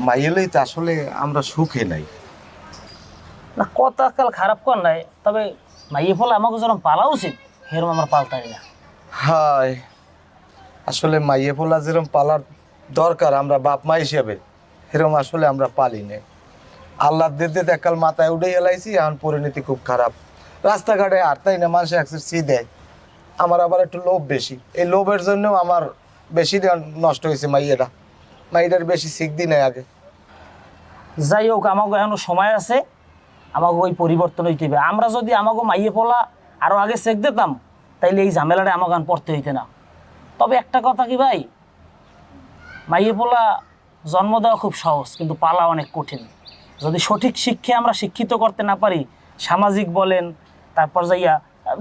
মাইয়েলেই তো আসলে আমরা সুখে নাই। না কথা কাল খারাপ কর নাই, তবে মাইয়ে ফলে আমাকে যেরকম পালা উচিত সেরকম আমার পালতাই না। হায়, আসলে মাইয়ে পোলা যেরকম পালার দরকার আমরা বাপ মা হিসেবে সেরকম আসলে আমরা পালি না। আল্লাহ দিতে দেখাল মাথায় উঠে এলাইছি, এখন পরিণতি খুব খারাপ। রাস্তাঘাটে হাঁটতাই না, মানুষ সি দেয়। আমার আবার একটু লোভ বেশি, এই লোভের জন্যও আমার বেশি নষ্ট হয়েছে মাইয়েটার বেশি শিখ দি নাই আগে। যাই হোক, আমাকে এখনো সময় আছে, আমাকে ওই পরিবর্তন হইতে হবে। আমরা যদি আমাকে মাইয়ে পোলা আরো আগে চেক দিতাম তাইলে এই ঝামেলাটা আমাকে আর পড়তে হইতে না। তবে একটা কথা কি ভাই, মাইয়ে পোলা জন্ম দেওয়া খুব সহজ, কিন্তু পালা অনেক কঠিন। যদি সঠিক শিক্ষায় আমরা শিক্ষিত করতে না পারি, সামাজিক বলেন তারপর যাইয়া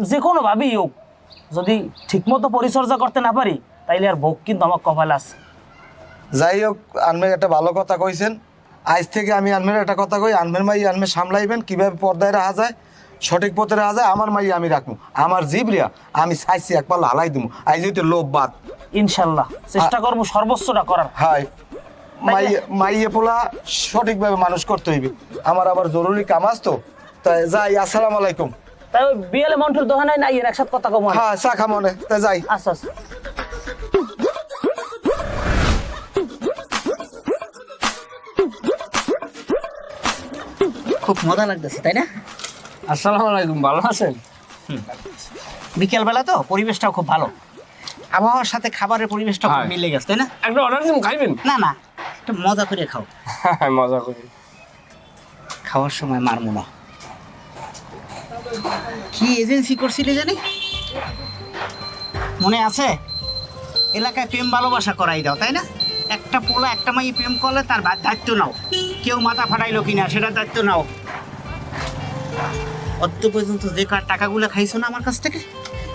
যে কোনোভাবেই হোক, যদি ঠিকমতো পরিচর্যা করতে না পারি তাইলে আর ভোগ কিন্তু আমার কপালে আছে। যাই হোক, আনমের একটা ভালো কথা কইছেন। আজ থেকে আমি আনমের একটা কথা কই, আনমের মাই আনমে সামলাইবেন, কিভাবে পর্দায় রাখা যায়, সঠিক পথে রাখা যায়। আমার মাই আমি রাখবো, আমার জিবরিয়া আমি চাইছি একবার হালাই দিব। আজ হইতে লোভ বাদ, ইনশাল্লাহ চেষ্টা করবো সর্বোচ্চটা করার। হাই মাইয়ে পোলা সঠিকভাবে মানুষ করতে হইবে। আমার আবার জরুরি কাম আস তো, তাই যাই। আসসালামু আলাইকুম। তাই ওই বিয়েলে মন্টুর দোকানে নাই একসাথে কথা কম। হ্যাঁ, চা খামনে, তাই যাই। আচ্ছা আচ্ছা। খুব মজা লাগতেছে তাই না? আসসালামু আলাইকুম, ভালো আছেন? বিকেলবেলা তো পরিবেশটাও খুব ভালো, আবহাওয়ার সাথে খাবারের পরিবেশটা খুব হ্যাঁ। মিলে গেছে তাই না? একটা অর্ডার দিন, খাইবেন? না না, একটু মজা করে খাও। মজা করি। খাওয়ার সময় মারমো না। কি এজেন্সি করছিলে জানি, মনে আছে? এলাকায় প্রেম ভালোবাসা করাই দাও তাই না? একটা পোলা একটা মাই প্রেম করলে তার দায়িত্ব নাও, কেউ মাথা ফাটাইলো কিনা সেটার দায়িত্ব নাও। অত পর্যন্ত যে কার টাকাগুলো খাইছো না আমার কাছ থেকে,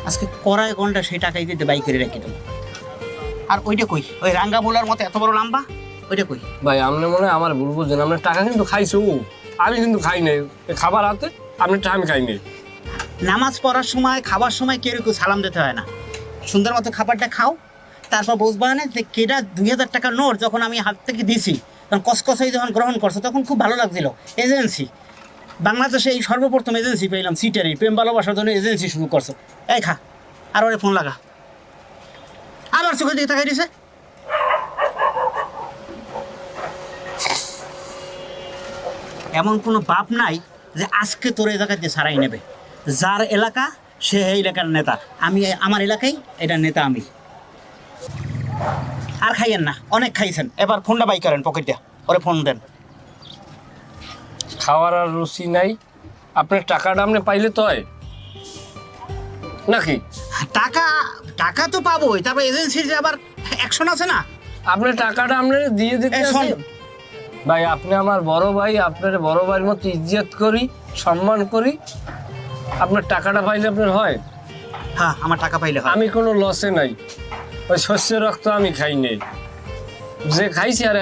আজকে কড়ায় ঘন্টা সেই টাকাই দিতে বাই করে রেখে দেবো। আর ওইটা কই, ওই রাঙ্গা বোলার মতো এত বড় লাম্বা, ওইটা কই? ভাই আপনি মনে হয় আমার ভুল বুঝছেন, আপনার টাকা কিন্তু খাইছো, আমি কিন্তু খাই নাই। খাবার হাতে আপনার টাকা আমি খাই নাই। নামাজ পড়ার সময় খাবার সময় কেউ কেউ সালাম দিতে হয় না। সুন্দর মতো খাবারটা খাও, তারপর বুঝবা না যে কেটা 2000 টাকার নোট যখন আমি হাত থেকে দিছি, তখন কসকসই যখন গ্রহণ করছো তখন খুব ভালো লাগছিল। এজেন্সি বাংলাদেশে এই সর্বপ্রথম এজেন্সি পেলাম, সিটারি প্রেম ভালোবাসার জন্য এজেন্সি শুরু করছো। এই খা, আর ওরে ফোন লাগা। আবার চোখের দিকে তাকাই দিছে। এমন কোনো বাপ নাই যে আজকে তোর এই জায়গায় দিয়ে সারাই নেবে। যার এলাকা সে এই এলাকার নেতা, আমি আমার এলাকায় এটার নেতা আমি। আর খাইয়েন না, অনেক খাইছেন, এবার ফোনটা বাই করেন পকেট দিয়া, ওরে ফোন দেন। খাওয়ার আর রুচি নাই, আপনার টাকাটা আপনি পাইলে তো হয় নাকি? টাকা টাকা তো পাবোই, তারপর এজেন্সির যে আবার অ্যাকশন আছে না। আপনার টাকাটা আপনি দিয়ে দিতে এই শোন। আছে। ভাই আপনি আমার বড় ভাই, আপনার বড় ভাইয়ের মতো ইজ্জত করি, সম্মান করি। আপনার টাকাটা পাইলে আপনার হয়? হ্যাঁ, আমার টাকা পাইলে হয়। আমি কোনো লসে নাই, ওই শস্যের রক্ত আমি খাই নাই, যে খাইছি আর